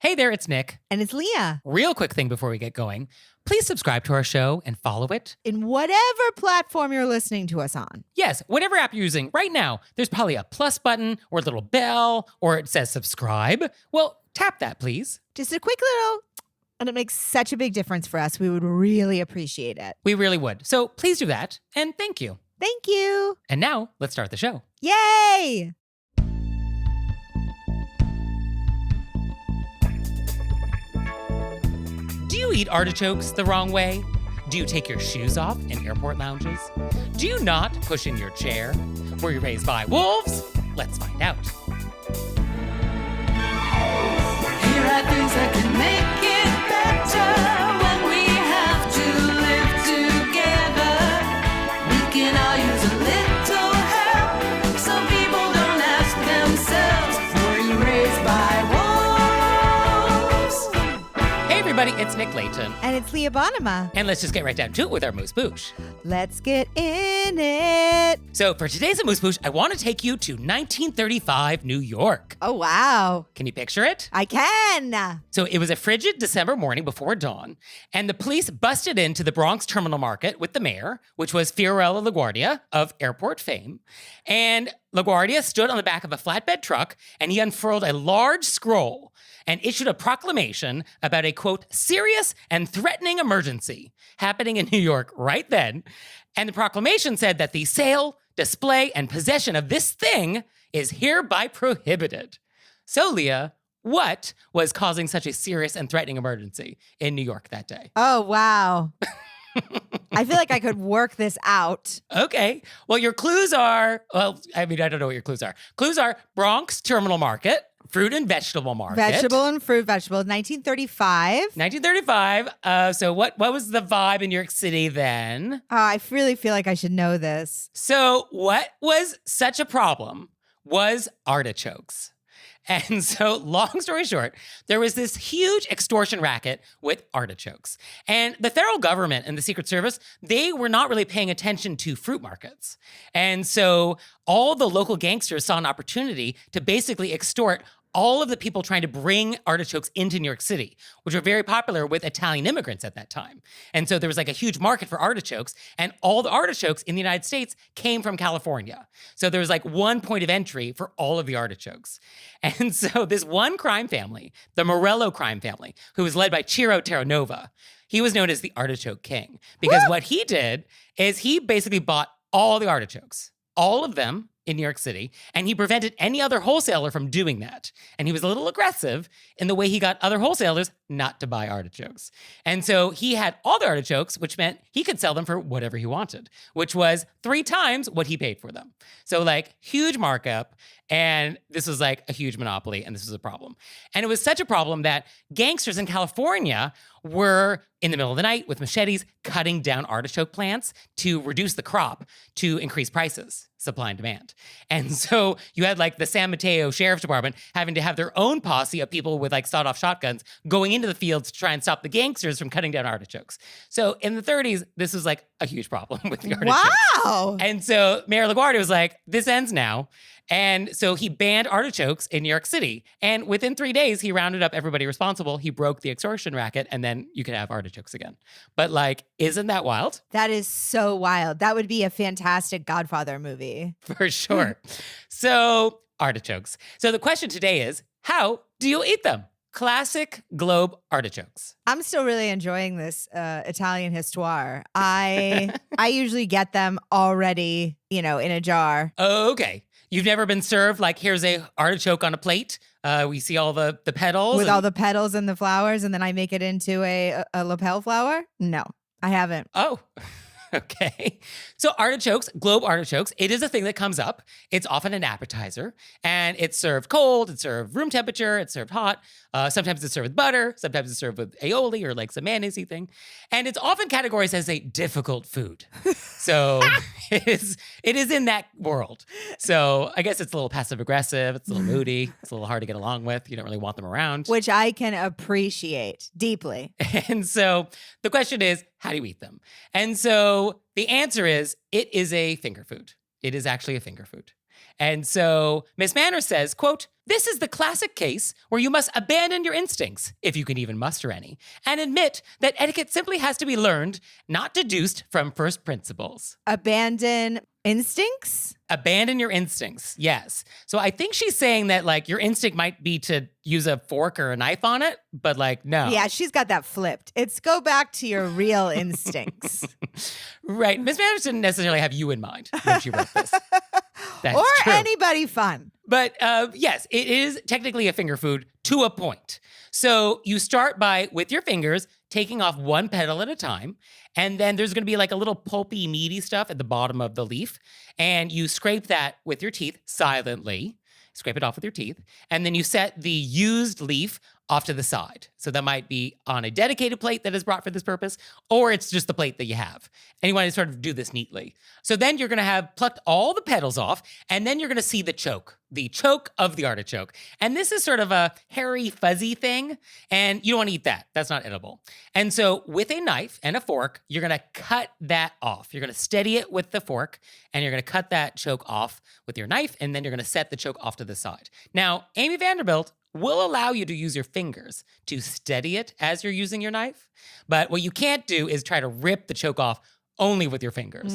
Hey there, it's Nick. And it's Leah. Real quick thing before we get going. Please subscribe to our show and follow it. In whatever platform you're listening to us on. Yes, whatever app you're using right now, there's probably a plus button or a little bell or it says subscribe. Well, tap that, please. Just a quick little, and it makes such a big difference for us. We would really appreciate it. We really would. So please do that, and thank you. Thank you. And now, let's start the show. Yay! Do you eat artichokes the wrong way? Do you take your shoes off in airport lounges? Do you not push in your chair? Were you raised by wolves? Let's find out. Here are things that can make it better when we have to live together. We can all use a little help. Some people don't ask themselves, were you raised by wolves? Hey everybody, it's Nick Leighton. And it's Leah Bonnema. And let's just get right down to it with our AMUSE-BOUCHE. Let's get in it. So for today's AMUSE-BOUCHE, I want to take you to 1935 New York. Oh, wow. Can you picture it? I can. So it was a frigid December morning before dawn, and the police busted into the Bronx Terminal Market with the mayor, which was Fiorello LaGuardia of airport fame. And LaGuardia stood on the back of a flatbed truck, and he unfurled a large scroll and issued a proclamation about a, quote, serious and threatening emergency happening in New York right then. And the proclamation said that the sale, display, and possession of this thing is hereby prohibited. So, Leah, what was causing such a serious and threatening emergency in New York that day? Oh, wow. I feel like I could work this out. Okay. Well, your clues are, I don't know what your clues are. Clues are Bronx Terminal Market, fruit and vegetable market. Vegetable and fruit, vegetable. 1935. 1935. So what was the vibe in New York City then? I really feel like I should know this. So what was such a problem was artichokes. And so, long story short, there was this huge extortion racket with artichokes. And the federal government and the Secret Service, they were not really paying attention to fruit markets. And so all the local gangsters saw an opportunity to basically extort all of the people trying to bring artichokes into New York City, which were very popular with Italian immigrants at that time. And so there was like a huge market for artichokes, and all the artichokes in the United States came from California. So there was like one point of entry for all of the artichokes. And so this one crime family, the Morello crime family, who was led by Ciro Terranova, he was known as the Artichoke King, because what he did is he basically bought all the artichokes, all of them, in New York City, and he prevented any other wholesaler from doing that. And he was a little aggressive in the way he got other wholesalers not to buy artichokes. And so he had all the artichokes, which meant he could sell them for whatever he wanted, which was 3 times what he paid for them. So like huge markup, and this was like a huge monopoly, and this was a problem. And it was such a problem that gangsters in California were in the middle of the night with machetes cutting down artichoke plants to reduce the crop to increase prices, supply and demand. And so you had like the San Mateo Sheriff's Department having to have their own posse of people with like sawed-off shotguns going into the fields to try and stop the gangsters from cutting down artichokes. So in the 30s, this was like a huge problem with the artichokes. Wow. And so Mayor LaGuardia was like, this ends now. And so he banned artichokes in New York City. And within 3 days, he rounded up everybody responsible. He broke the extortion racket, and then you could have artichokes again. But like, isn't that wild? That is so wild. That would be a fantastic Godfather movie. For sure. So artichokes. So the question today is, how do you eat them? Classic globe artichokes. I'm still really enjoying this Italian histoire. I usually get them already, in a jar. Okay. You've never been served like, here's a artichoke on a plate. We see all the petals. With all the petals and the flowers, and then I make it into a lapel flower? No, I haven't. Oh, okay. So artichokes, globe artichokes, it is a thing that comes up. It's often an appetizer, and it's served cold, it's served room temperature, it's served hot. Sometimes it's served with butter, sometimes it's served with aioli or like some mayonnaise-y thing. And it's often categorized as a difficult food. So it is in that world. So I guess it's a little passive-aggressive, it's a little moody, it's a little hard to get along with. You don't really want them around. Which I can appreciate deeply. And so the question is, how do you eat them? And so the answer is, it is a finger food. It is actually a finger food. And so Miss Manners says, quote, "This is the classic case where you must abandon your instincts, if you can even muster any, and admit that etiquette simply has to be learned, not deduced from first principles." Abandon instincts? Abandon your instincts, yes. So I think she's saying that like your instinct might be to use a fork or a knife on it, but like no. Yeah, she's got that flipped. It's go back to your real instincts. Right. Miss Manners didn't necessarily have you in mind when she wrote this. That's Or true. anybody fun. But yes, it is technically a finger food to a point. So you start by, with your fingers, taking off one petal at a time. And then there's going to be like a little pulpy, meaty stuff at the bottom of the leaf. And you scrape that with your teeth silently. Scrape it off with your teeth. And then you set the used leaf off to the side. So that might be on a dedicated plate that is brought for this purpose, or it's just the plate that you have. And you want to sort of do this neatly. So then you're going to have plucked all the petals off, and then you're going to see the choke of the artichoke. And this is sort of a hairy, fuzzy thing, and you don't want to eat that. That's not edible. And so with a knife and a fork, you're going to cut that off. You're going to steady it with the fork, and you're going to cut that choke off with your knife, and then you're going to set the choke off to the side. Now, Amy Vanderbilt will allow you to use your fingers to steady it as you're using your knife. But what you can't do is try to rip the choke off only with your fingers.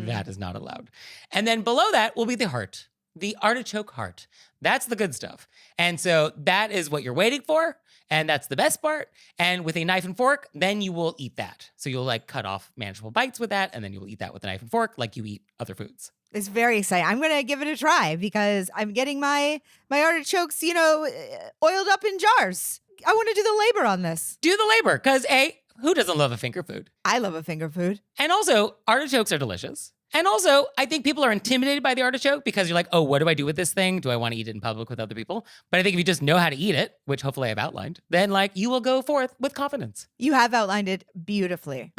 That is not allowed. And then below that will be the heart, the artichoke heart. That's the good stuff. And so that is what you're waiting for. And that's the best part. And with a knife and fork, then you will eat that. So you'll like cut off manageable bites with that. And then you'll eat that with a knife and fork like you eat other foods. It's very exciting. I'm going to give it a try because I'm getting my artichokes, oiled up in jars. I want to do the labor on this. Do the labor, because A, who doesn't love a finger food? I love a finger food. And also, artichokes are delicious. And also, I think people are intimidated by the artichoke because you're like, oh, what do I do with this thing? Do I want to eat it in public with other people? But I think if you just know how to eat it, which hopefully I've outlined, then like you will go forth with confidence. You have outlined it beautifully.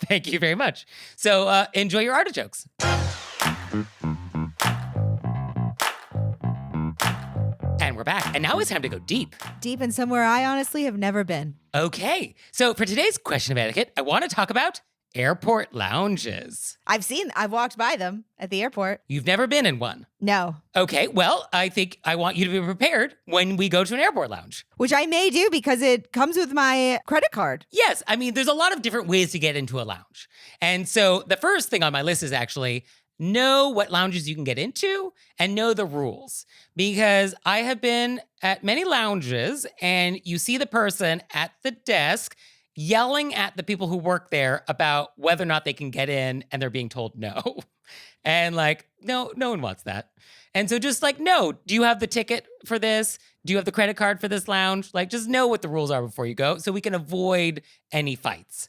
Thank you very much. So enjoy your artichokes. And we're back. And now it's time to go deep. Deep in somewhere I honestly have never been. Okay. So for today's question of etiquette, I want to talk about airport lounges. I've walked by them at the airport. You've never been in one. No. Okay. Well, I think I want you to be prepared when we go to an airport lounge. Which I may do because it comes with my credit card. Yes. I mean, there's a lot of different ways to get into a lounge. And so the first thing on my list is actually know what lounges you can get into and know the rules. Because I have been at many lounges and you see the person at the desk yelling at the people who work there about whether or not they can get in and they're being told no. And like, no one wants that. And so just like, no, do you have the ticket for this? Do you have the credit card for this lounge? Like, just know what the rules are before you go so we can avoid any fights.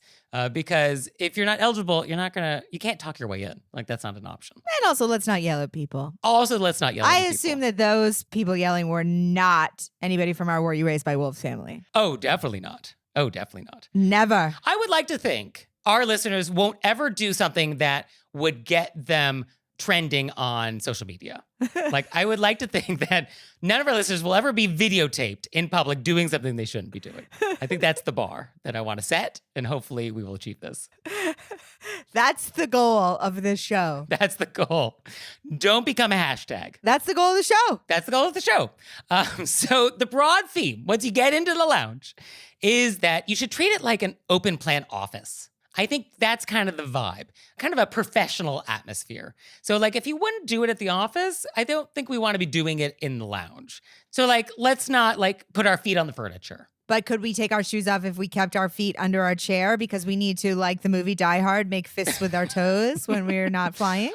Because if you're not eligible, you can't talk your way in. Like, that's not an option. And also, let's not yell at people. Also, let's not yell at people. I assume that those people yelling were not anybody from our Were You Raised by Wolves family. Oh, definitely not. Oh, definitely not. Never. I would like to think our listeners won't ever do something that would get them trending on social media. Like, I would like to think that none of our listeners will ever be videotaped in public doing something they shouldn't be doing. I think that's the bar that I want to set, and hopefully we will achieve this. That's the goal of this show. That's the goal. Don't become a hashtag. That's the goal of the show. That's the goal of the show. So the broad theme, once you get into the lounge, is that you should treat it like an open plan office. I think that's kind of the vibe, kind of a professional atmosphere. So like if you wouldn't do it at the office, I don't think we want to be doing it in the lounge. So like, let's not like put our feet on the furniture. But could we take our shoes off if we kept our feet under our chair because we need to, like the movie Die Hard, make fists with our toes when we're not flying?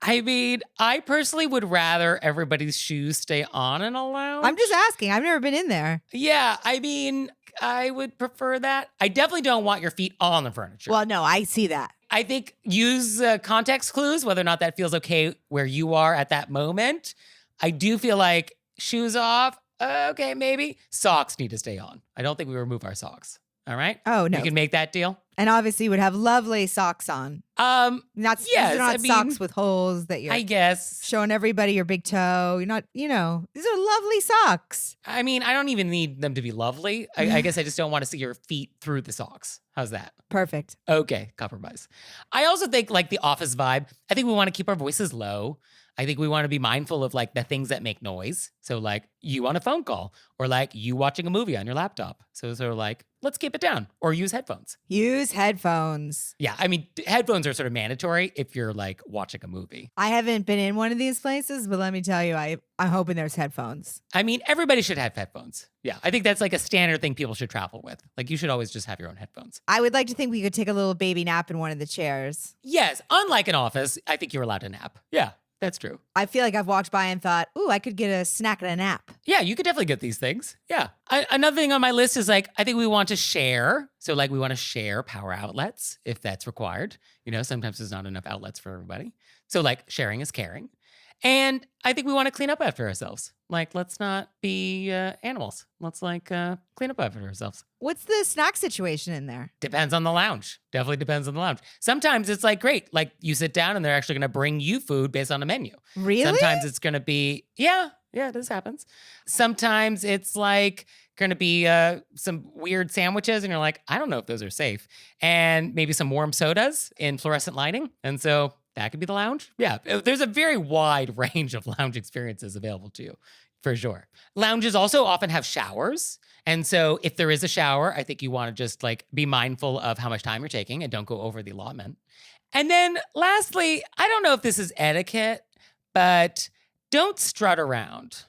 I mean, I personally would rather everybody's shoes stay on in a lounge. I'm just asking. I've never been in there. Yeah, I mean, I would prefer that. I definitely don't want your feet on the furniture. Well, no, I see that. I think use context clues, whether or not that feels okay where you are at that moment. I do feel like shoes off, okay, maybe. Socks need to stay on. I don't think we remove our socks. All right? Oh, no. You can make that deal? And obviously you would have lovely socks on. Yes, These are not I mean, socks with holes that you're I guess. showing everybody your big toe. You're not, these are lovely socks. I mean, I don't even need them to be lovely. I guess I just don't want to see your feet through the socks. How's that? Perfect. Okay, compromise. I also think like the office vibe, I think we want to keep our voices low. I think we want to be mindful of like the things that make noise. So like you on a phone call or like you watching a movie on your laptop. So sort of like, let's keep it down or use headphones. Use headphones. Yeah, I mean, headphones are sort of mandatory if you're like watching a movie. I haven't been in one of these places, but let me tell you, I'm hoping there's headphones. I mean, everybody should have headphones. Yeah, I think that's like a standard thing people should travel with. Like you should always just have your own headphones. I would like to think we could take a little baby nap in one of the chairs. Yes, unlike an office, I think you're allowed to nap. Yeah, that's true. I feel like I've walked by and thought, ooh, I could get a snack and a nap. Yeah, you could definitely get these things. Yeah. Another thing on my list is like, I think we want to share. So like we want to share power outlets if that's required. Sometimes there's not enough outlets for everybody. So like sharing is caring. And I think we want to clean up after ourselves. Like, let's not be animals. Let's like clean up after ourselves. What's the snack situation in there? Depends on the lounge. Definitely depends on the lounge. Sometimes it's like great. Like you sit down and they're actually going to bring you food based on a menu. Really? Sometimes it's going to be, yeah, this happens. Sometimes it's like going to be some weird sandwiches and you're like, I don't know if those are safe. And maybe some warm sodas in fluorescent lighting. And so that could be the lounge. Yeah, there's a very wide range of lounge experiences available to you, for sure. Lounges also often have showers. And so if there is a shower, I think you want to just like be mindful of how much time you're taking and don't go over the allotment. And then lastly, I don't know if this is etiquette, but don't strut around.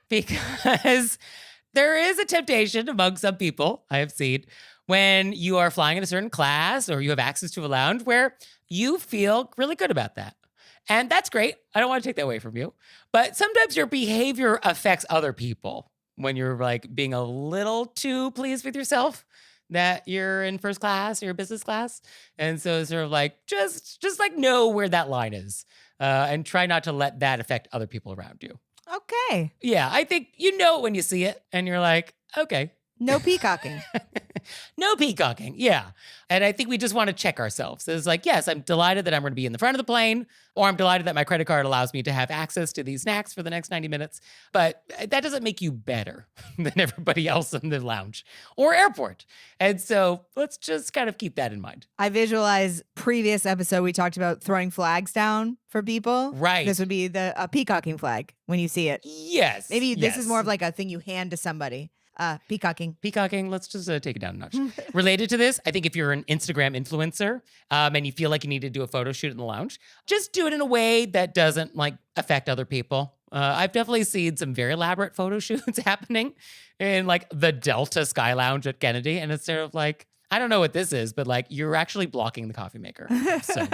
Because there is a temptation among some people I have seen when you are flying in a certain class or you have access to a lounge where you feel really good about that. And that's great. I don't want to take that away from you. But sometimes your behavior affects other people when you're like being a little too pleased with yourself that you're in first class or your business class. And so sort of like, just like know where that line is and try not to let that affect other people around you. Okay. Yeah, I think you know it when you see it and you're like, okay. No peacocking. No peacocking, yeah. And I think we just want to check ourselves. It's like, yes, I'm delighted that I'm going to be in the front of the plane, or I'm delighted that my credit card allows me to have access to these snacks for the next 90 minutes. But that doesn't make you better than everybody else in the lounge or airport. And so let's just kind of keep that in mind. I visualize previous episode we talked about throwing flags down for people. Right. This would be a peacocking flag when you see it. Yes. Maybe this is yes. more of like a thing you hand to somebody. Peacocking. Peacocking, let's just take it down a notch. Related to this, I think if you're an Instagram influencer and you feel like you need to do a photo shoot in the lounge, just do it in a way that doesn't like affect other people. I've definitely seen some very elaborate photo shoots happening in like the Delta Sky Lounge at Kennedy. And it's sort of like, I don't know what this is, but like you're actually blocking the coffee maker. So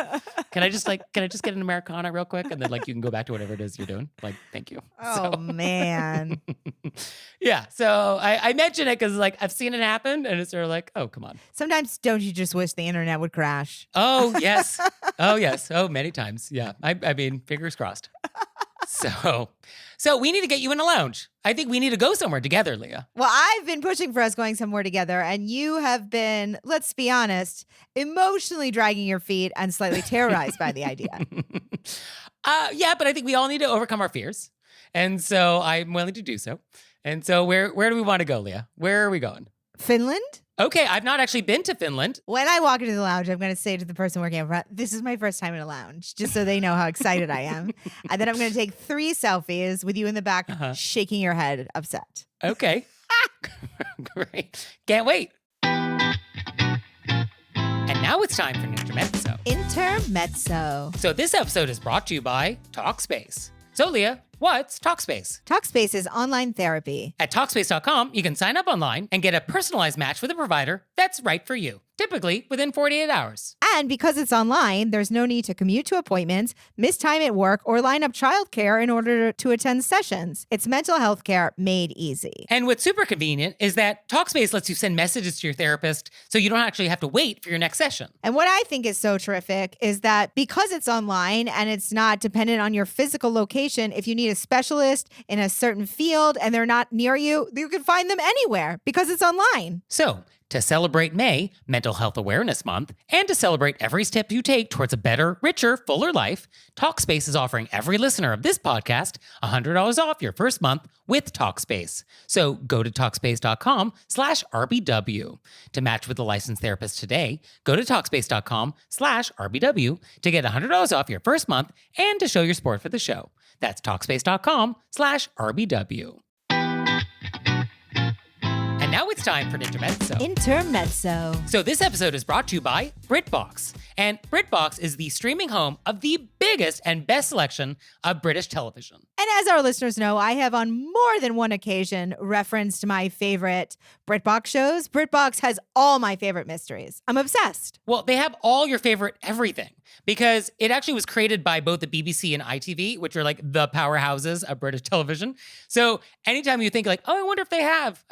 can I just get an Americano real quick? And then like you can go back to whatever it is you're doing. Like, thank you. Oh, man. Yeah. So I mention it because like I've seen it happen and it's sort of like, oh, come on. Sometimes don't you just wish the internet would crash? Oh, yes. Oh, yes. Oh, many times. Yeah. I mean, fingers crossed. So we need to get you in a lounge. I think we need to go somewhere together, Leah. Well, I've been pushing for us going somewhere together, and you have been, let's be honest, emotionally dragging your feet and slightly terrorized by the idea. Yeah, but I think we all need to overcome our fears. And so I'm willing to do so. And so where do we want to go, Leah? Where are we going? Finland? Okay, I've not actually been to Finland. When I walk into the lounge, I'm going to say to the person working up front, this is my first time in a lounge, just so they know how excited I am. And then I'm going to take 3 selfies with you in the back, shaking your head upset. Okay. Great. Can't wait. And now it's time for an intermezzo. Intermezzo. So this episode is brought to you by Talkspace. So Leah, what's Talkspace? Talkspace is online therapy. At Talkspace.com, you can sign up online and get a personalized match with a provider that's right for you, typically within 48 hours. And because it's online, there's no need to commute to appointments, miss time at work, or line up childcare in order to attend sessions. It's mental health care made easy. And what's super convenient is that Talkspace lets you send messages to your therapist so you don't actually have to wait for your next session. And what I think is so terrific is that because it's online and it's not dependent on your physical location, if you need a specialist in a certain field and they're not near you, you can find them anywhere because it's online. So To celebrate May, Mental Health Awareness Month, and to celebrate every step you take towards a better, richer, fuller life, Talkspace is offering every listener of this podcast $100 off your first month with Talkspace. So go to Talkspace.com/RBW. To match with a licensed therapist today, go to Talkspace.com/RBW to get $100 off your first month and to show your support for the show. That's Talkspace.com/RBW. And now it's time for an intermezzo. Intermezzo. So this episode is brought to you by BritBox. And BritBox is the streaming home of the biggest and best selection of British television. And as our listeners know, I have on more than one occasion referenced my favorite BritBox shows. BritBox has all my favorite mysteries. I'm obsessed. Well, they have all your favorite everything because it actually was created by both the BBC and ITV, which are like the powerhouses of British television. So anytime you think like, oh, I wonder if they have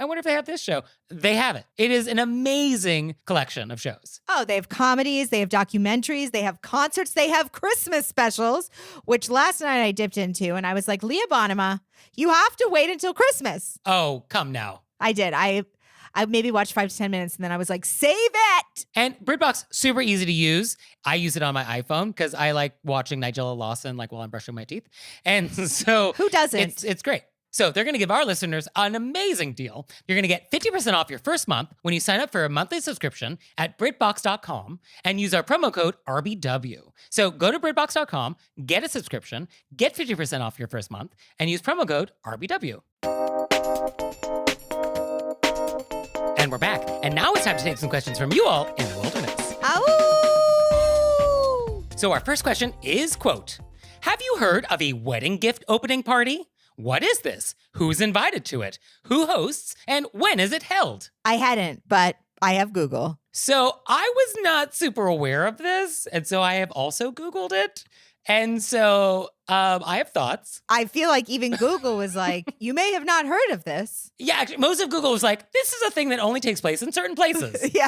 this show, they have it. It is an amazing collection of shows. Oh, they have comedies, they have documentaries, they have concerts, they have Christmas specials, which last night I dipped into and I was like, Leah Bonnema, you have to wait until Christmas. Oh, come now. I did. I maybe watched 5 to 10 minutes and then I was like, save it. And BritBox, super easy to use. I use it on my iPhone because I like watching Nigella Lawson like while I'm brushing my teeth. And so who doesn't? It's great. So they're going to give our listeners an amazing deal. You're going to get 50% off your first month when you sign up for a monthly subscription at BritBox.com and use our promo code RBW. So go to BritBox.com, get a subscription, get 50% off your first month, and use promo code RBW. And we're back. And now it's time to take some questions from you all in the wilderness. Ow! So our first question is, quote, have you heard of a wedding gift opening party? What is this? Who's invited to it? Who hosts? And when is it held? I hadn't, but I have Google. So I was not super aware of this. And so I have also Googled it. And so I have thoughts. I feel like even Google was like, you may have not heard of this. Yeah, actually, most of Google was like, this is a thing that only takes place in certain places. Yeah.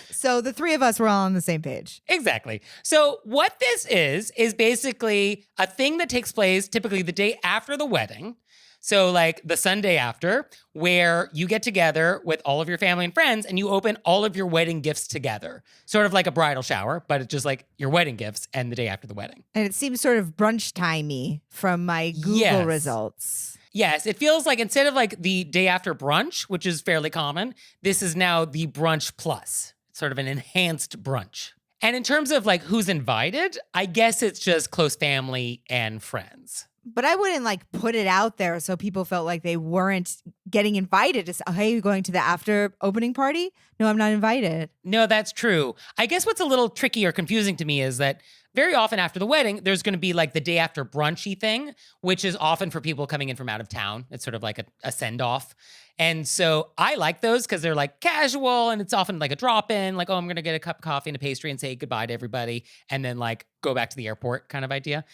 So the three of us were all on the same page. Exactly. So what this is basically a thing that takes place typically the day after the wedding. So like the Sunday after, where you get together with all of your family and friends and you open all of your wedding gifts together. Sort of like a bridal shower, but it's just like your wedding gifts and the day after the wedding. And it seems sort of brunch timey from my Google results. Yes, it feels like instead of like the day after brunch, which is fairly common, this is now the brunch plus. It's sort of an enhanced brunch. And in terms of like who's invited, I guess it's just close family and friends. But I wouldn't like put it out there so people felt like they weren't getting invited to say, hey, you going to the after opening party? No, I'm not invited. No, that's true. I guess what's a little tricky or confusing to me is that very often after the wedding, there's going to be like the day after brunchy thing, which is often for people coming in from out of town. It's sort of like a send-off. And so I like those because they're like casual and it's often like a drop-in, like, oh, I'm going to get a cup of coffee and a pastry and say goodbye to everybody and then like go back to the airport kind of idea.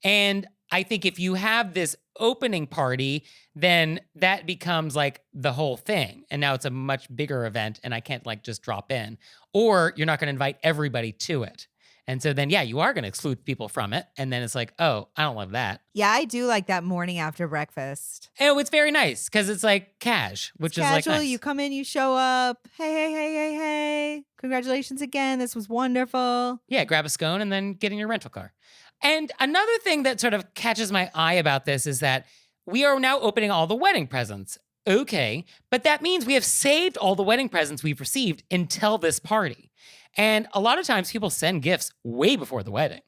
And I think if you have this opening party, then that becomes like the whole thing. And now it's a much bigger event and I can't like just drop in. Or you're not going to invite everybody to it. And so then, yeah, you are going to exclude people from it. And then it's like, oh, I don't love that. Yeah, I do like that morning after breakfast. Oh, it's very nice because it's like cash, which is casual. like nice. You come in, you show up. Hey. Congratulations again. This was wonderful. Yeah, grab a scone and then get in your rental car. And another thing that sort of catches my eye about this is that we are now opening all the wedding presents. Okay, but that means we have saved all the wedding presents we've received until this party. And a lot of times people send gifts way before the wedding,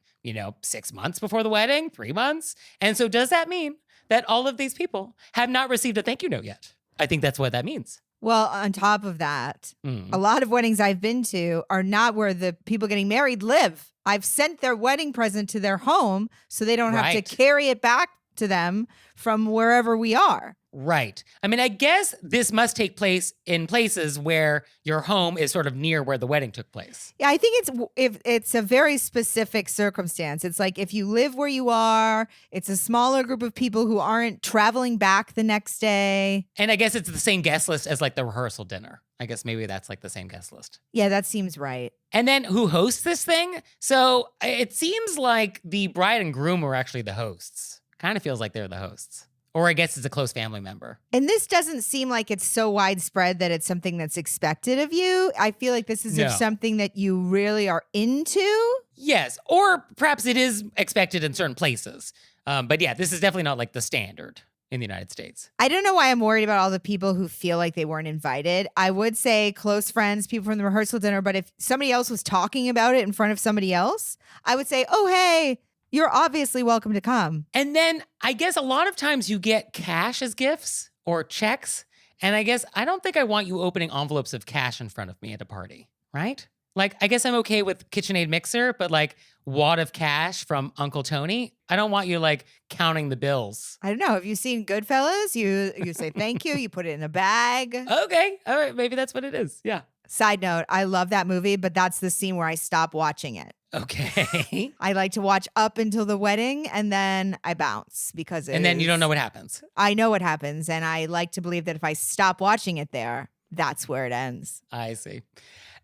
6 months before the wedding, 3 months. And so does that mean that all of these people have not received a thank you note yet? I think that's what that means. Well, on top of that, a lot of weddings I've been to are not where the people getting married live. I've sent their wedding present to their home so they don't have to carry it back to them from wherever we are. Right. I mean, I guess this must take place in places where your home is sort of near where the wedding took place. Yeah, I think it's a very specific circumstance. It's like if you live where you are, it's a smaller group of people who aren't traveling back the next day. And I guess it's the same guest list as like the rehearsal dinner. I guess maybe that's like the same guest list. Yeah, that seems right. And then who hosts this thing? So it seems like the bride and groom were actually the hosts. Kind of feels like they're the hosts. Or I guess it's a close family member. And this doesn't seem like it's so widespread that it's something that's expected of you. I feel like this is something that you really are into. Yes, or perhaps it is expected in certain places. But yeah, this is definitely not like the standard in the United States. I don't know why I'm worried about all the people who feel like they weren't invited. I would say close friends, people from the rehearsal dinner, but if somebody else was talking about it in front of somebody else, I would say, oh, hey, you're obviously welcome to come. And then I guess a lot of times you get cash as gifts or checks. And I guess I don't think I want you opening envelopes of cash in front of me at a party, right? Like, I guess I'm okay with KitchenAid mixer, but like wad of cash from Uncle Tony, I don't want you like counting the bills. I don't know. Have you seen Goodfellas? You say thank you. You put it in a bag. Okay. All right. Maybe that's what it is. Yeah. Side note, I love that movie, but that's the scene where I stop watching it. Okay. I like to watch up until the wedding and then I bounce because and then you don't know what happens. I know what happens. And I like to believe that if I stop watching it there, that's where it ends. I see.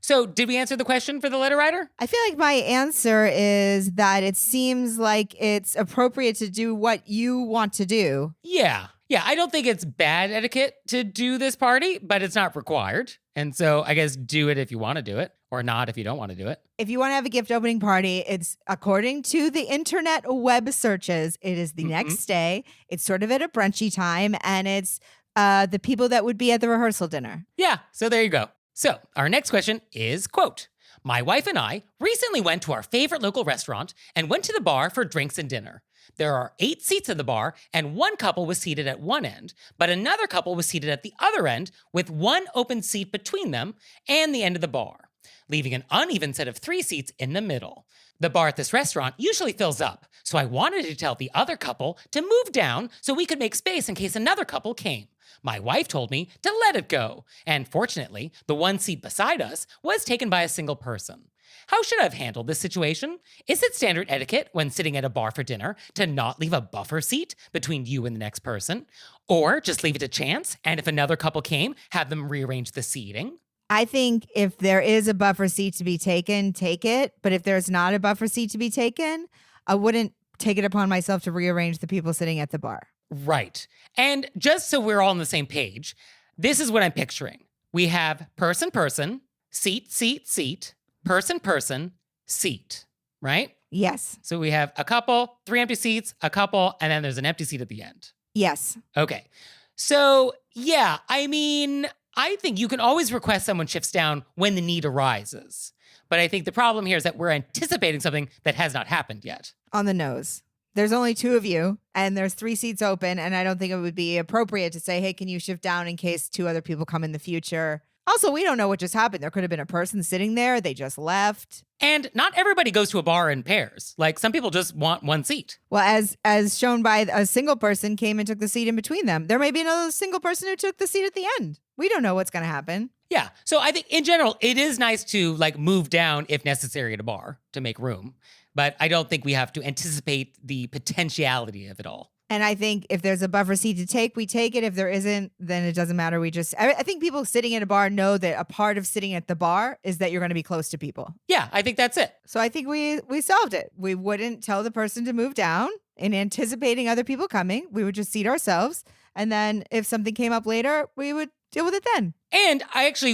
So did we answer the question for the letter writer? I feel like my answer is that it seems like it's appropriate to do what you want to do. Yeah. Yeah, I don't think it's bad etiquette to do this party, but it's not required. And so I guess do it if you want to do it or not if you don't want to do it. If you want to have a gift opening party, it's according to the internet web searches, it is the next day. It's sort of at a brunchy time and it's the people that would be at the rehearsal dinner. Yeah, so there you go. So our next question is, quote, my wife and I recently went to our favorite local restaurant and went to the bar for drinks and dinner. There are 8 seats at the bar, and one couple was seated at one end, but another couple was seated at the other end with one open seat between them and the end of the bar, leaving an uneven set of 3 seats in the middle. The bar at this restaurant usually fills up, so I wanted to tell the other couple to move down so we could make space in case another couple came. My wife told me to let it go, and fortunately, the one seat beside us was taken by a single person. How should I have handled this situation? Is it standard etiquette when sitting at a bar for dinner to not leave a buffer seat between you and the next person? Or just leave it to chance, and if another couple came, have them rearrange the seating? I think if there is a buffer seat to be taken, take it. But if there's not a buffer seat to be taken, I wouldn't take it upon myself to rearrange the people sitting at the bar. Right. And just so we're all on the same page, this is what I'm picturing. We have person, person, seat, seat, seat, person, person, seat, right? Yes. So we have a couple, 3 empty seats, a couple, and then there's an empty seat at the end. Yes. Okay. So, yeah, I mean, I think you can always request someone shifts down when the need arises. But I think the problem here is that we're anticipating something that has not happened yet. On the nose. There's only 2 of you and there's 3 seats open. And I don't think it would be appropriate to say, hey, can you shift down in case 2 other people come in the future? Also, we don't know what just happened. There could have been a person sitting there. They just left. And not everybody goes to a bar in pairs. Like some people just want one seat. Well, as shown by a single person came and took the seat in between them. There may be another single person who took the seat at the end. We don't know what's going to happen. Yeah. So I think in general, it is nice to like move down if necessary at a bar to make room. But I don't think we have to anticipate the potentiality of it all. And I think if there's a buffer seat to take, we take it. If there isn't, then it doesn't matter. I think people sitting at a bar know that a part of sitting at the bar is that you're going to be close to people. Yeah, I think that's it. So I think we solved it. We wouldn't tell the person to move down in anticipating other people coming. We would just seat ourselves. And then if something came up later, we would deal with it then. And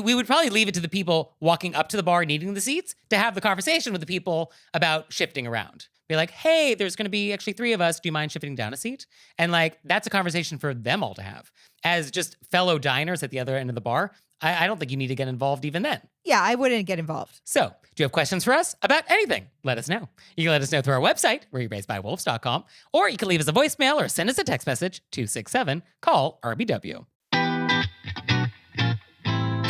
we would probably leave it to the people walking up to the bar needing the seats to have the conversation with the people about shifting around. Be like, hey, there's going to be actually 3 of us. Do you mind shifting down a seat? And like, that's a conversation for them all to have. As just fellow diners at the other end of the bar, I don't think you need to get involved even then. Yeah, I wouldn't get involved. So, do you have questions for us about anything? Let us know. You can let us know through our website, wereraisedbywolves.com, or you can leave us a voicemail or send us a text message, 267, call RBW.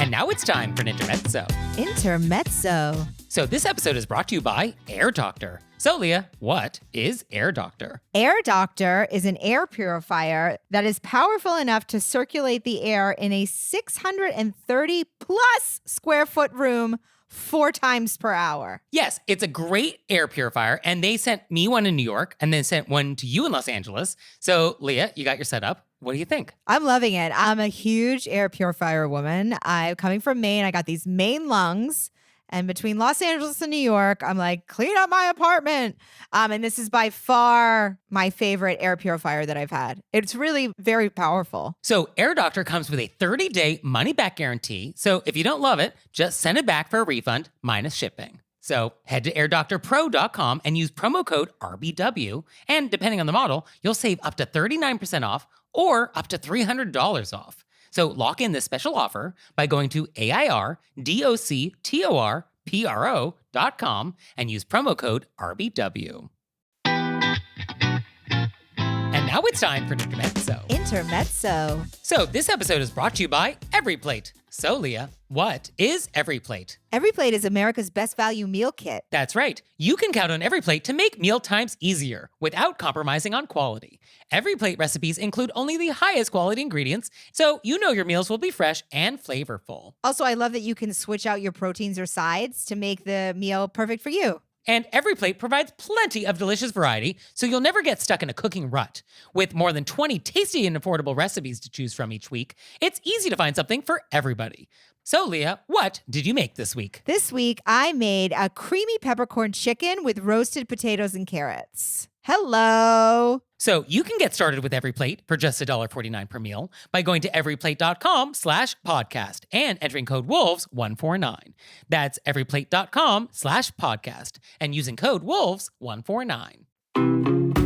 And now it's time for an intermezzo. Intermezzo. So this episode is brought to you by Air Doctor. So Leah, what is Air Doctor? Air Doctor is an air purifier that is powerful enough to circulate the air in a 630 plus square foot room 4 times per hour. Yes, it's a great air purifier, and they sent me one in New York and then sent one to you in Los Angeles. So Leah, you got your setup. What do you think? I'm loving it. I'm a huge air purifier woman. I'm coming from Maine. I got these Maine lungs. And between Los Angeles and New York, I'm like, clean up my apartment. And this is by far my favorite air purifier that I've had. It's really very powerful. So Air Doctor comes with a 30-day money-back guarantee. So if you don't love it, just send it back for a refund minus shipping. So head to airdoctorpro.com and use promo code RBW. And depending on the model, you'll save up to 39% off or up to $300 off. So lock in this special offer by going to AIRDOCTORPRO.com and use promo code RBW. And now it's time for Intermezzo. Intermezzo. So this episode is brought to you by EveryPlate. So Leah, what is EveryPlate? EveryPlate is America's best value meal kit. That's right. You can count on EveryPlate to make meal times easier without compromising on quality. EveryPlate recipes include only the highest quality ingredients, so you know your meals will be fresh and flavorful. Also, I love that you can switch out your proteins or sides to make the meal perfect for you. And EveryPlate provides plenty of delicious variety, so you'll never get stuck in a cooking rut. With more than 20 tasty and affordable recipes to choose from each week, it's easy to find something for everybody. So, Leah, what did you make this week? This week, I made a creamy peppercorn chicken with roasted potatoes and carrots. Hello. So you can get started with EveryPlate for just $1.49 per meal by going to everyplate.com/podcast and entering code WOLVES149. That's everyplate.com/podcast and using code WOLVES149.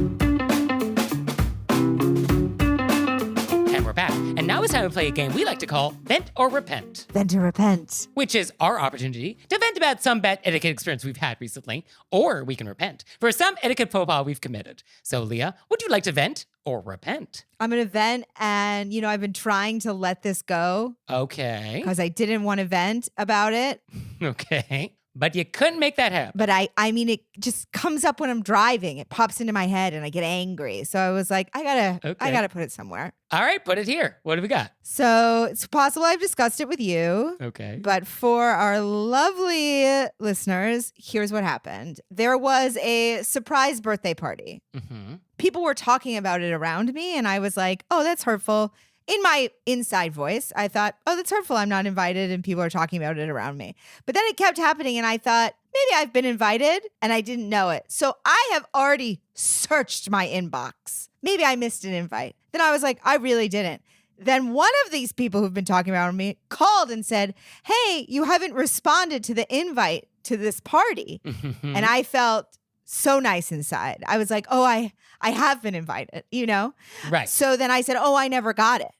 And we're back. And now it's time to play a game we like to call Vent or Repent. Vent or repent. Which is our opportunity to vent about some bad etiquette experience we've had recently, or we can repent for some etiquette faux pas we've committed. So, Leah, would you like to vent or repent? I'm going to vent, and, I've been trying to let this go. Okay. Because I didn't want to vent about it. Okay. But you couldn't make that happen. But I mean, it just comes up when I'm driving. It pops into my head and I get angry. So I was like, I gotta put it somewhere. All right, put it here. What do we got? So it's possible I've discussed it with you. Okay. But for our lovely listeners, here's what happened. There was a surprise birthday party. Mm-hmm. People were talking about it around me, and I was like, oh, that's hurtful. In my inside voice, I thought, oh, that's hurtful. I'm not invited, and people are talking about it around me. But then it kept happening, and I thought, maybe I've been invited, and I didn't know it. So I have already searched my inbox. Maybe I missed an invite. Then I was like, I really didn't. Then one of these people who've been talking about me called and said, hey, you haven't responded to the invite to this party. Mm-hmm. And I felt so nice inside. I was like, oh, I have been invited, Right. So then I said, oh, I never got it.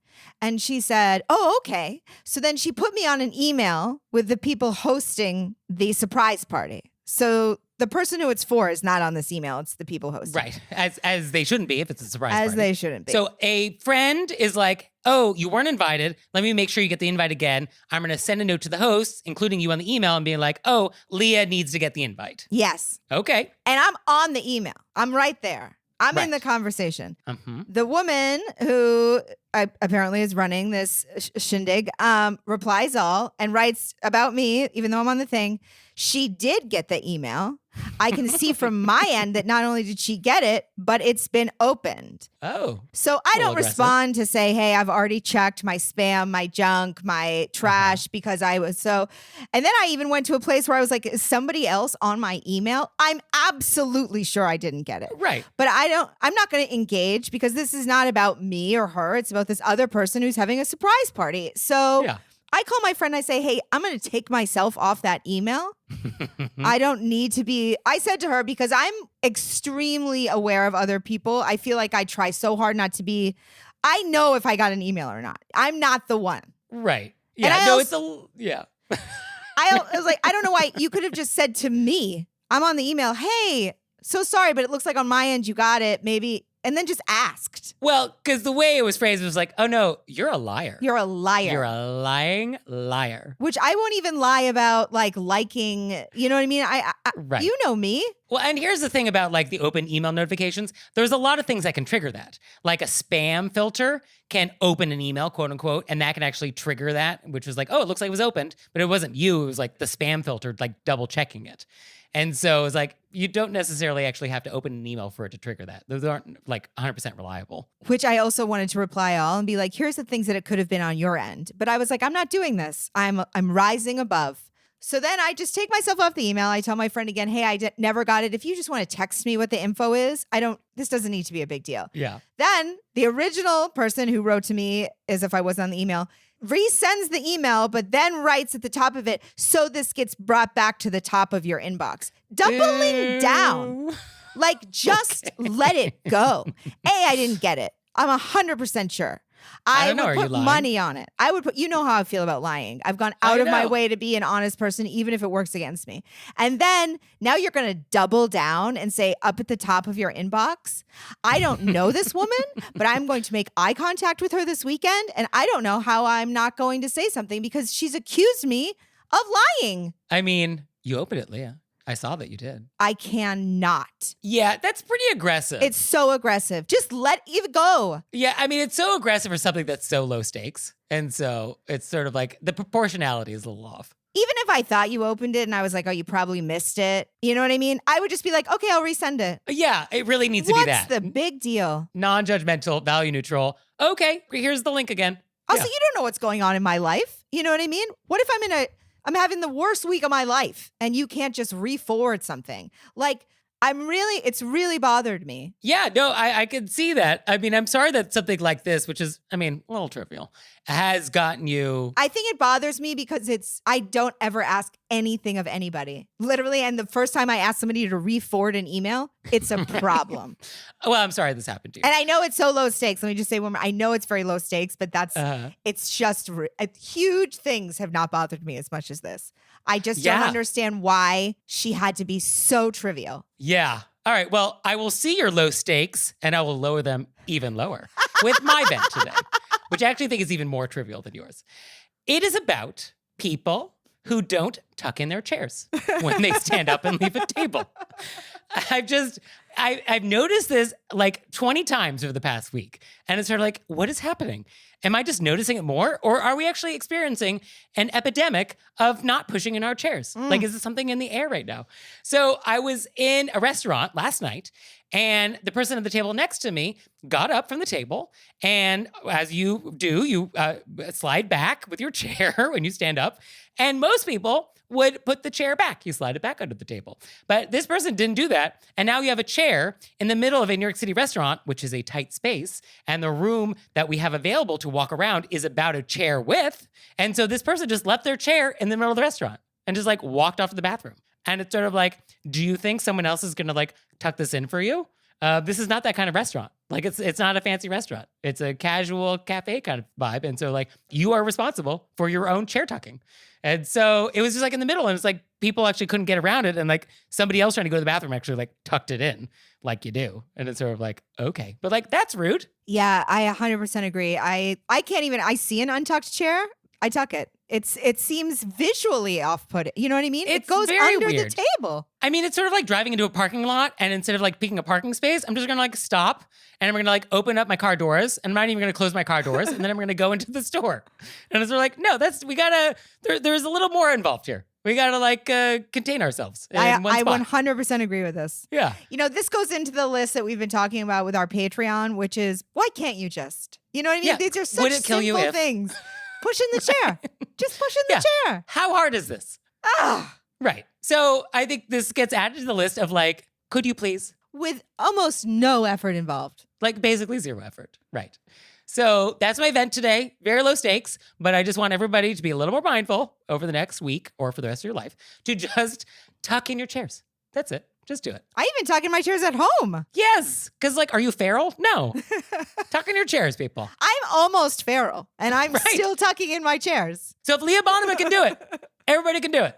And she said, oh, okay. So then she put me on an email with the people hosting the surprise party. So the person who it's for is not on this email. It's the people hosting. Right. As they shouldn't be if it's a surprise party. As they shouldn't be. So a friend is like, oh, you weren't invited. Let me make sure you get the invite again. I'm going to send a note to the hosts, including you on the email, and being like, oh, Leah needs to get the invite. Yes. Okay. And I'm on the email. I'm right there. I'm in Right. the conversation. Mm-hmm. The woman who apparently is running this shindig replies all and writes about me, even though I'm on the thing. She did get the email. I can see from my end that not only did she get it, but it's been opened. Oh. So I don't aggressive. respond to say, hey, I've already checked my spam, my junk, my trash because I was so. And then I even went to a place where I was like, is somebody else on my email? I'm absolutely sure I didn't get it. Right. But I'm not going to engage because this is not about me or her. It's about this other person who's having a surprise party. So Yeah. I call my friend. I say, hey, I'm going to take myself off that email. I don't need to be. I said to her, because I'm extremely aware of other people. I feel like I try so hard not to be. I know if I got an email or not. I'm not the one. Right. And Yeah. I No, also- I was like, I don't know why. You could have just said to me, I'm on the email, hey, so sorry, but it looks like on my end you got it. Maybe. And then just asked. Well, because the way it was phrased was like, oh no, you're a liar. You're a liar. You're a lying liar. Which I won't even lie about, like liking, you know what I mean? Right. You know me. Well, and here's the thing about like the open email notifications. There's a lot of things that can trigger that. Like a spam filter can open an email, quote unquote, and that can actually trigger that, which was like, oh, it looks like it was opened, but it wasn't you. It was like the spam filter, like double checking it. And so it's like, you don't necessarily actually have to open an email for it to trigger that. Those aren't like 100% reliable. Which I also wanted to reply all and be like, here's the things that it could have been on your end. But I was like, I'm not doing this. I'm rising above. So then I just take myself off the email. I tell my friend again, hey, never got it. If you just want to text me what the info is, this doesn't need to be a big deal. Yeah. Then the original person who wrote to me, as if I was on the email, resends the email, but then writes at the top of it, so this gets brought back to the top of your inbox. Doubling down. Like, just let it go. I didn't get it. I'm 100% sure. I don't know. would Are put you lying? money on it. You know how I feel about lying. I've gone out of my way to be an honest person, even if it works against me. And then now you're going to double down and say up at the top of your inbox, I don't know this woman, but I'm going to make eye contact with her this weekend. And I don't know how I'm not going to say something because she's accused me of lying. I mean, you opened it, Leah. I saw that you did. I cannot. Yeah, that's pretty aggressive. It's so aggressive. Just let it go. Yeah, I mean, it's so aggressive for something that's so low stakes. And so it's sort of like the proportionality is a little off. Even if I thought you opened it and I was like, oh, you probably missed it. You know what I mean? I would just be like, okay, I'll resend it. Yeah, it really needs to be that. What's the big deal? Non-judgmental, value neutral. Okay, here's the link again. Also, you don't know what's going on in my life. You know what I mean? What if I'm having the worst week of my life and you can't just re-forward something? Like, it's really bothered me. Yeah, no, I can see that. I mean, I'm sorry that something like this, which is, I mean, a little trivial, has gotten you. I think it bothers me because I don't ever ask anything of anybody. Literally, and the first time I ask somebody to re-forward an email, it's a problem. Well, I'm sorry this happened to you. And I know it's so low stakes. Let me just say one more. I know it's very low stakes, but it's just huge things have not bothered me as much as this. I just don't understand why she had to be so trivial. Yeah. All right. Well, I will see your low stakes and I will lower them even lower with my vent today, which I actually think is even more trivial than yours. It is about people who don't tuck in their chairs when they stand up and leave a table. I've noticed this like 20 times over the past week. And it's sort of like, what is happening? Am I just noticing it more? Or are we actually experiencing an epidemic of not pushing in our chairs? Like, is it something in the air right now? So I was in a restaurant last night and the person at the table next to me got up from the table. And as you do, you slide back with your chair when you stand up. And most people would put the chair back. You slide it back under the table. But this person didn't do that. And now you have a chair in the middle of a New York City restaurant, which is a tight space. And the room that we have available to walk around is about a chair width. And so this person just left their chair in the middle of the restaurant and just like walked off to the bathroom. And it's sort of like, do you think someone else is going to like tuck this in for you? This is not that kind of restaurant. Like it's not a fancy restaurant. It's a casual cafe kind of vibe. And so like you are responsible for your own chair tucking. And so it was just like in the middle and it's like people actually couldn't get around it. And like somebody else trying to go to the bathroom actually like tucked it in like you do. And it's sort of like, okay, but like that's rude. Yeah, I 100% agree. I can't even, I see an untucked chair, I tuck it. It seems visually off-putting. You know what I mean? It's it goes very under weird. the table. I mean, it's sort of like driving into a parking lot and instead of like picking a parking space, I'm just gonna like stop and I'm gonna like open up my car doors and I'm not even gonna close my car doors and then I'm gonna go into the store. And it's sort of like, no, there's a little more involved here. We gotta like contain ourselves in one spot. I 100% agree with this. Yeah. You know, this goes into the list that we've been talking about with our Patreon, which is, why can't you just? You know what I mean? Yeah. These are such Would it kill you simple if? things. Push in the chair. Just push in the chair. How hard is this? Right. So I think this gets added to the list of like, could you please? With almost no effort involved. Like basically zero effort. Right. So that's my event today. Very low stakes, but I just want everybody to be a little more mindful over the next week or for the rest of your life to just tuck in your chairs. That's it. Just do it. I even tuck in my chairs at home. Yes. Because like, are you feral? No. Tuck in your chairs, people. I'm almost feral and I'm still tucking in my chairs. So if Leah Bonnema can do it, everybody can do it.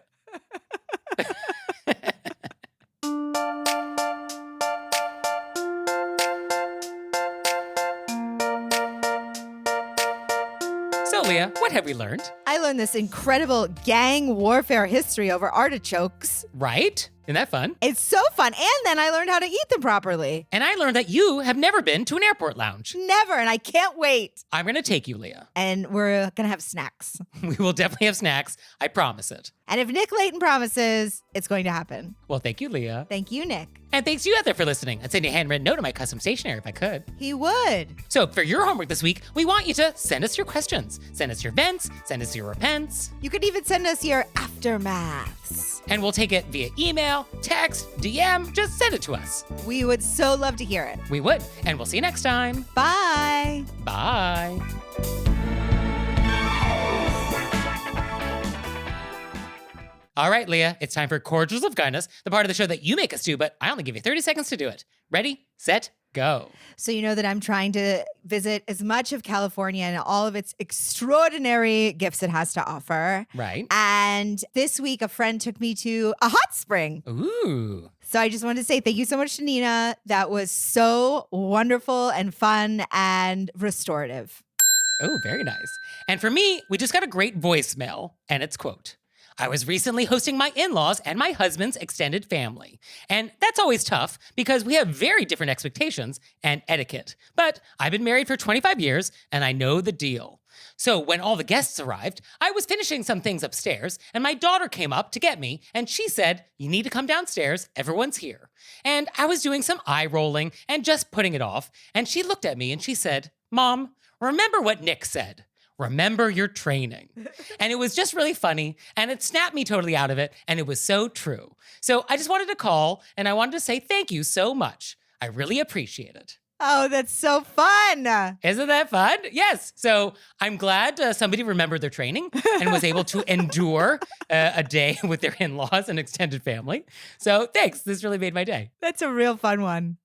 So Leah, what have we learned? I learned this incredible gang warfare history over artichokes. Right? Isn't that fun? It's so fun. And then I learned how to eat them properly. And I learned that you have never been to an airport lounge. Never. And I can't wait. I'm going to take you, Leah. And we're going to have snacks. We will definitely have snacks. I promise it. And if Nick Leighton promises, it's going to happen. Well, thank you, Leah. Thank you, Nick. And thanks to you out there for listening. I'd send you a handwritten note on my custom stationery if I could. He would. So for your homework this week, we want you to send us your questions. Send us your vents. Send us your repents. You could even send us your aftermaths. And we'll take it via email, text, DM. Just send it to us. We would so love to hear it. We would. And we'll see you next time. Bye. Bye. All right, Leah, it's time for Cordials of Kindness, the part of the show that you make us do, but I only give you 30 seconds to do it. Ready, set, go. So you know that I'm trying to visit as much of California and all of its extraordinary gifts it has to offer. Right. And this week, a friend took me to a hot spring. Ooh. So I just wanted to say thank you so much to Nina. That was so wonderful and fun and restorative. Oh, very nice. And for me, we just got a great voicemail, and it's quote, I was recently hosting my in-laws and my husband's extended family. And that's always tough because we have very different expectations and etiquette. But I've been married for 25 years and I know the deal. So when all the guests arrived, I was finishing some things upstairs and my daughter came up to get me and she said, you need to come downstairs, everyone's here. And I was doing some eye rolling and just putting it off. And she looked at me and she said, Mom, remember what Nick said. Remember your training. And it was just really funny and it snapped me totally out of it and it was so true. So I just wanted to call and I wanted to say thank you so much. I really appreciate it. Oh, that's so fun. Isn't that fun? Yes. So I'm glad somebody remembered their training and was able to endure a day with their in-laws and extended family. So thanks. This really made my day. That's a real fun one.